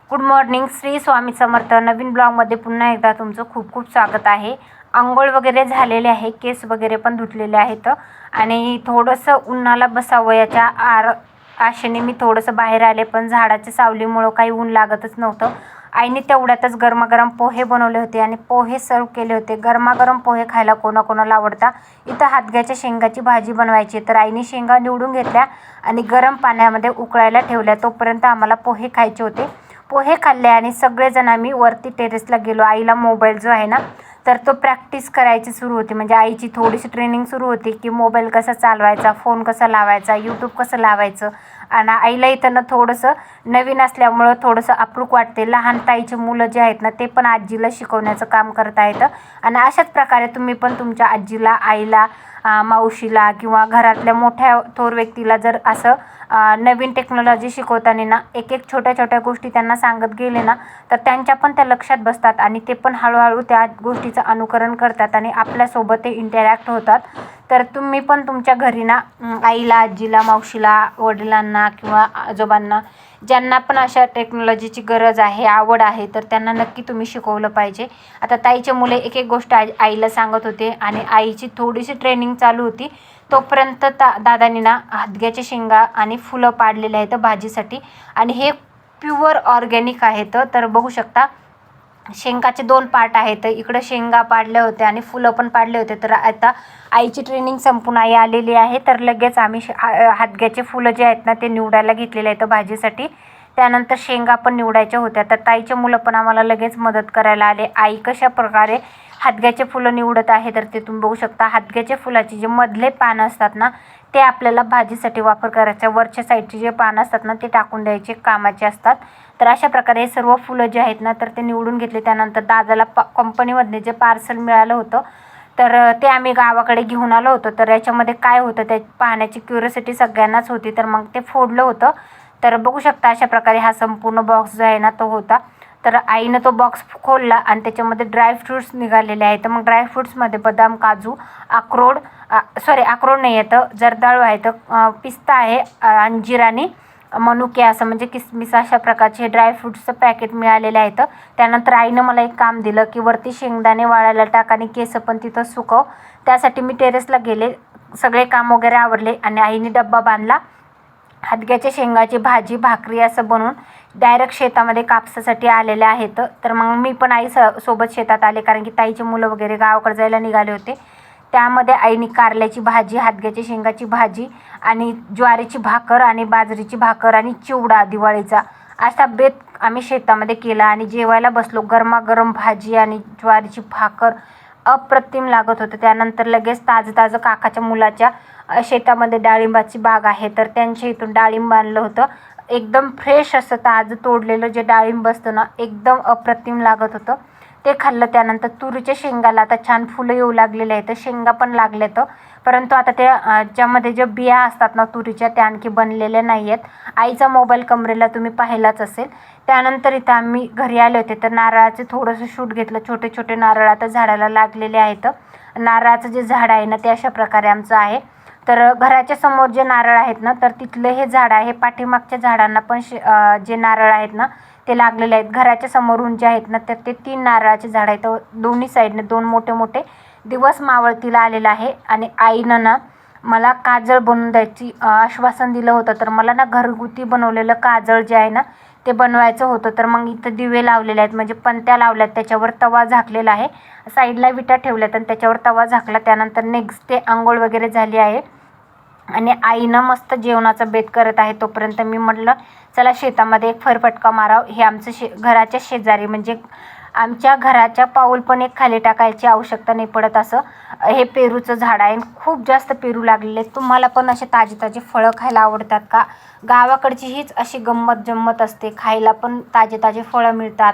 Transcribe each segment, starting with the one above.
Good morning. Shri Swami Samarth. नवीन ब्लॉगमध्ये पुन्हा एकदा तुमचं खूप खूप स्वागत आहे. अंघोळ वगैरे झालेले आहे, केस वगैरे पण धुतलेले आहेत आणि थोडंसं उन्हाला बसावं याच्या आशेने मी थोडंसं बाहेर आले, पण झाडाच्या सावलीमुळं काही ऊन लागतच नव्हतं. आईने तेवढ्यातच गरमागरम पोहे बनवले होते आणि पोहे सर्व केले होते. गरमागरम पोहे खायला कोणाकोणाला आवडता. इथं हादग्याच्या शेंगाची भाजी बनवायची, तर आईने शेंगा निवडून घेतल्या आणि गरम पाण्यामध्ये उकळायला ठेवल्या. तोपर्यंत आम्हाला पोहे खायचे होते. पोहे खाल्ले आणि सगळेजण आम्ही वरती टेरेसला गेलो. आईला मोबाईल जो आहे ना, तर तो प्रॅक्टिस करायची सुरू होती. म्हणजे आईची थोडीशी ट्रेनिंग सुरू होती की मोबाईल कसा चालवायचा, फोन कसा लावायचा, यूट्यूब कसं लावायचं. आणि आईला इथं ना थोडंसं नवीन असल्यामुळं थोडंसं अप्रूप वाटते. लहान ताईचे मुलं जे आहेत ना, ते पण आजीला शिकवण्याचं काम करत आहेत. आणि अशाच प्रकारे तुम्ही पण तुमच्या आजीला, आईला, मावशीला किंवा घरातल्या मोठ्या थोर व्यक्तीला जर असं नवीन टेक्नॉलॉजी शिकवताना ना एक एक छोट्या छोट्या गोष्टी त्यांना सांगत गेले ना, तर त्यांच्या पण त्या लक्षात बसतात आणि ते पण हळूहळू त्या गोष्टीचं अनुकरण करतात आणि आपल्यासोबत ते इंटरॅक्ट होतात. तर तुम्ही पण तुमच्या घरी ना आईला, आजीला, मावशीला, वडिलांना किंवा आजोबांना ज्यांना पण अशा टेक्नॉलॉजीची गरज आहे, आवड आहे, तर त्यांना नक्की तुम्ही शिकवलं पाहिजे. आता ताईचे मुले एक एक गोष्ट आईला सांगत होते आणि आईची थोडीशी ट्रेनिंग चालू होती. तोपर्यंत दादानी ना हादग्याच्या शेंगा आणि फुलं पाडलेले आहेत भाजीसाठी आणि हे प्युअर ऑर्गॅनिक आहेत. तर बघू शकता शेंगाचे 2 पार्ट आहेत. इकडं शेंगा पाडल्या होत्या आणि फुलं पण पाडले होते. तर आता आईची ट्रेनिंग संपून आई आलेली आहे, तर लगेच आम्ही हादग्याचे फुलं जे आहेत ना ते निवडायला घेतलेले आहेत भाजीसाठी. त्यानंतर शेंगा पण निवडायच्या होत्या, तर ताईचे मुलं पण आम्हाला लगेच मदत करायला आले. आई कशा प्रकारे हादग्याचे फुलं निवडत आहे तर ते तुम्ही बघू शकता. हादग्याच्या फुलाचे जे मधले पान असतात ना, ते आपल्याला भाजीसाठी वापर करायचा. वरच्या साईडचे जे पान असतात ना, ते टाकून द्यायचे, कामाचे असतात. तर अशा प्रकारे हे सर्व फुलं जे आहेत ना, तर ते निवडून घेतले. त्यानंतर दादाला कंपनीमधले जे पार्सल मिळालं होतं, तर ते आम्ही गावाकडे घेऊन आलो होतो. तर याच्यामध्ये काय होतं ते पाहण्याची क्युरिओसिटी सगळ्यांनाच होती, तर मग ते फोडलं होतं. तर बघू शकता अशा प्रकारे हा संपूर्ण बॉक्स जो आहे ना तो होता. तर आईनं तो बॉक्स खोलला आणि त्याच्यामध्ये ड्रायफ्रूट्स निघालेले आहेत. तर मग ड्रायफ्रूट्समध्ये बदाम, काजू, अक्रोड, अक्रोड नाही येतं, जर्दाळू आहेत, पिस्ता आहे, अंजीर आणि मनुके असं म्हणजे किसमिस अशा प्रकारचे हे ड्रायफ्रूट्सचं पॅकेट मिळालेले आहेत. त्यानंतर आईनं मला एक काम दिलं की वरती शेंगदाणे वाळायला टाक आणि केस पण तिथं सुकव. त्यासाठी मी टेरेसला गेले, सगळे काम वगैरे आवरले आणि आईने डब्बा बांधला. हादग्याच्या शेंगाची भाजी, भाकरी असं बनवून डायरेक्ट शेतामध्ये कापसासाठी आलेले आहेत. तर मग मी पण आई सोबत शेतात आले, कारण की ताईचे मुलं वगैरे गावाकडे जायला निघाले होते. त्यामध्ये आईने कारल्याची भाजी, हादग्याच्या शेंगाची भाजी आणि ज्वारीची भाकर आणि बाजरीची भाकर आणि चिवडा दिवाळीचा असा बेत आम्ही शेतामध्ये केला आणि जेवायला बसलो. गरमागरम भाजी आणि ज्वारीची भाकर अप्रतिम लागत होतं. त्यानंतर लगेच ताजं काकाच्या मुलाच्या शेतामध्ये डाळिंबाची बाग आहे, तर त्यांच्या इथून डाळिंब आणलं होतं. एकदम फ्रेश असं ताजं तोडलेलं जे डाळिंब असतं ना, एकदम अप्रतिम लागत होतं. ते खाल्लं. त्यानंतर तुरीच्या शेंगाला आता छान फुलं येऊ लागलेले आहेत, शेंगा पण लागल्यात. परंतु आता ते ज्यामध्ये ज्या बिया असतात ना तुरीच्या, त्या आणखी बनलेल्या नाही आहेत. आईचा मोबाईल कमरेला तुम्ही पाहिलाच असेल. त्यानंतर इथं आम्ही घरी आले होते, तर नारळाचे थोडंसं शूट घेतलं. छोटे छोटे नारळ आता झाडाला लागलेले आहेत. नारळाचं जे झाड आहे ना ते अशा प्रकारे आमचं आहे. तर घराच्या समोर जे नारळ आहेत ना, तर तिथलं हे झाड आहे. पाठीमागच्या झाडांना पण जे नारळ आहेत ना ते लागलेले आहेत. घराच्या समोरून जे आहेत ना, तर ते 3 नारळाचे झाड आहेत. दोन्ही साईडने 2 मोठे मोठे दिवस मावळतीला आलेला आहे. आणि आईनं ना मला काजळ बनवून द्यायची आश्वासन दिलं होतं. तर मला ना घरगुती बनवलेलं काजळ जे आहे ना ते बनवायचं होतं. तर मग इथं दिवे लावलेले आहेत, म्हणजे पणत्या लावल्यात, त्याच्यावर तवा झाकलेला आहे, साईडला विटा ठेवल्यात आणि त्याच्यावर तवा झाकला. त्यानंतर नेक्स्ट डे आंघोळ वगैरे झाली आहे आणि आईनं मस्त जेवणाचा बेत करत आहे. तोपर्यंत मी म्हटलं चला शेतामध्ये एक फेरफटका माराव. हे आमचं घराच्या शेजारी, म्हणजे आमच्या घराच्या पाऊल पण एक खाली टाकायची आवश्यकता नाही पडत असं हे पेरूचं झाड आहे. खूप जास्त पेरू लागलेले आहेत. तुम्हाला पण असे ताजे ताजे फळं खायला आवडतात का? गावाकडची हीच अशी गंमत जम्मत असते. खायला पण ताजे ताजे फळं मिळतात,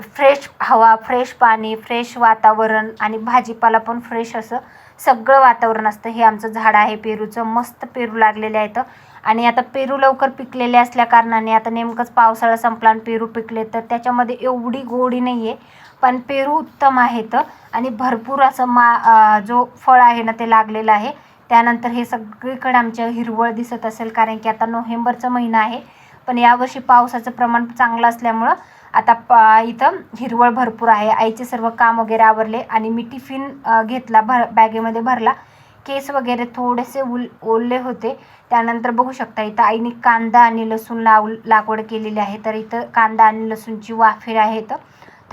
फ्रेश हवा, फ्रेश पाणी, फ्रेश वातावरण आणि भाजीपाला पण फ्रेश असं सगळं वातावरण असतं. हे आमचं झाड आहे पेरूचं. मस्त पेरू लागलेले आहेत आणि आता पेरू लवकर पिकलेले असल्या कारणाने आता नेमकंच पावसाळा संपला आणि पेरू पिकले, तर त्याच्यामध्ये एवढी गोडी नाही आहे, पण पेरू उत्तम आहेत आणि भरपूर असं जो फळ आहे ना ते लागलेलं आहे. त्यानंतर हे सगळीकडे आमच्या हिरवळ दिसत असेल, कारण की आता नोव्हेंबरचा महिना आहे. पण यावर्षी पावसाचं प्रमाण चांगलं असल्यामुळं आता इथं हिरवळ भरपूर आहे. आईचे सर्व काम वगैरे आवरले आणि मी टिफिन घेतला, बॅगेमध्ये भरला. केस वगैरे थोडेसे ओले होते. त्यानंतर बघू शकता इथं आईने कांदा आणि लसूण लागवड केलेली आहे. तर इथं कांदा आणि लसूणची वाफे आहेत.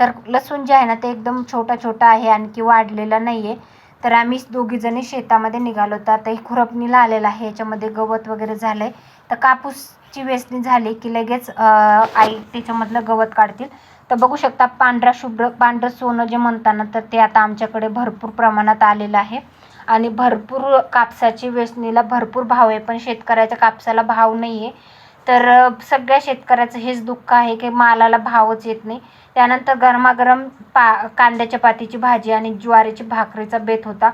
तर लसूण जे आहे ना ते एकदम छोटा आहे, आणखी वाढलेला नाही आहे. तर आम्ही दोघीजणी शेतामध्ये निघालो. तर आता खुरपणीला आलेला आहे, याच्यामध्ये गवत वगैरे झालं आहे. तर कापूसची वेचणी झाली की लगेच आई त्याच्यामधलं गवत काढतील. तर बघू शकता पांढरं सोनं जे म्हणताना, तर ते आता आमच्याकडे भरपूर प्रमाणात आलेलं आहे. आणि भरपूर कापसाची वेचणीला भरपूर भाव आहे, पण शेतकऱ्याच्या कापसाला भाव नाही आहे. तर सगळ्या शेतकऱ्याचं हेच दुःख आहे की मालाला भावच येत नाही. त्यानंतर गरमागरम कांद्याच्या पातीची भाजी आणि ज्वारीची भाकरीचा बेत होता.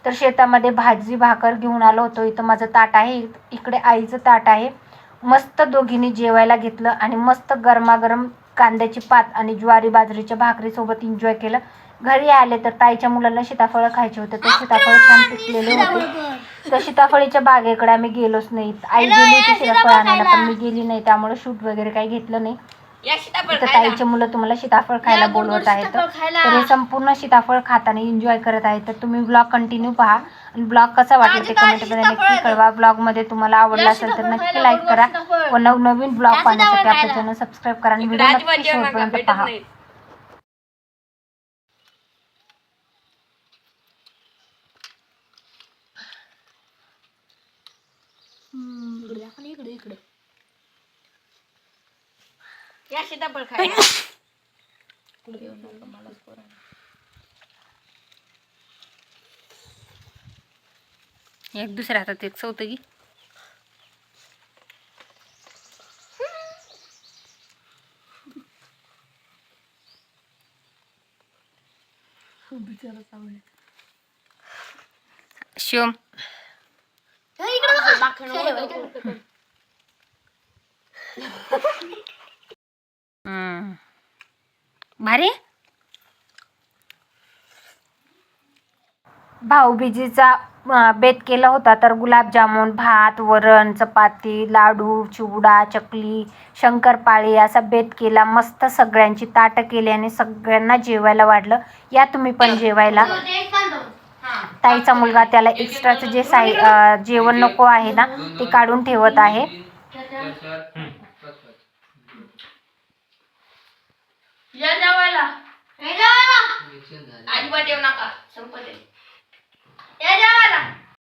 तर शेतामध्ये भाजी भाकर घेऊन आलो होतो. इथं माझं ताट आहे, इकडे आईचं ताट आहे. मस्त दोघींनी जेवायला घेतलं आणि मस्त गरमागरम कांद्याची पात आणि ज्वारी बाजरीच्या भाकरीसोबत एन्जॉय केलं. घरी आले तर ताईच्या मुलांना सीताफळं खायचे होते. तर सीताफळ छान पिकलेले होते. तर सीताफळीच्या बागेकडे आम्ही गेलोच नाही. आई गेली होती सीताफळ आणायला, पण मी गेली नाही, त्यामुळे शूट वगैरे काही घेतलं नाही. तर ताईचे मुलं तुम्हाला सीताफळ खायला बोलवत आहेत. तर हे संपूर्ण सीताफळ खाताना एन्जॉय करत आहेत. तर तुम्ही ब्लॉग कंटिन्यू पहा आणि ब्लॉग कसा वाटला ते कमेंटमध्ये नक्की कळवा. ब्लॉगमध्ये तुम्हाला आवडला असेल तर नक्की लाईक करा व नवनवीन ब्लॉग पाहण्यासाठी आपल्या चॅनल सबस्क्राईब करा आणि व्हिडिओ नक्की शेवटपर्यंत पहा. इकडे या सीताफळ खायला. एक दुसऱ्या हातात एक चौथं की शिवम भारी. भाऊबीजेचा बेत केला होता. तर गुलाबजामुन, भात, वरण, चपाती, लाडू, चिवडा, चकली, शंकरपाळी असा बेत केला. मस्त सगळ्यांची ताटं केली आणि सगळ्यांना जेवायला वाढलं. या तुम्ही पण जेवायला. ताईचा मुलगा त्याला एक्स्ट्राचं जे जेवण नको आहे ना ते काढून ठेवत आहे. या जेवायला. अजिबात येऊ नका, संपत या जेवायला.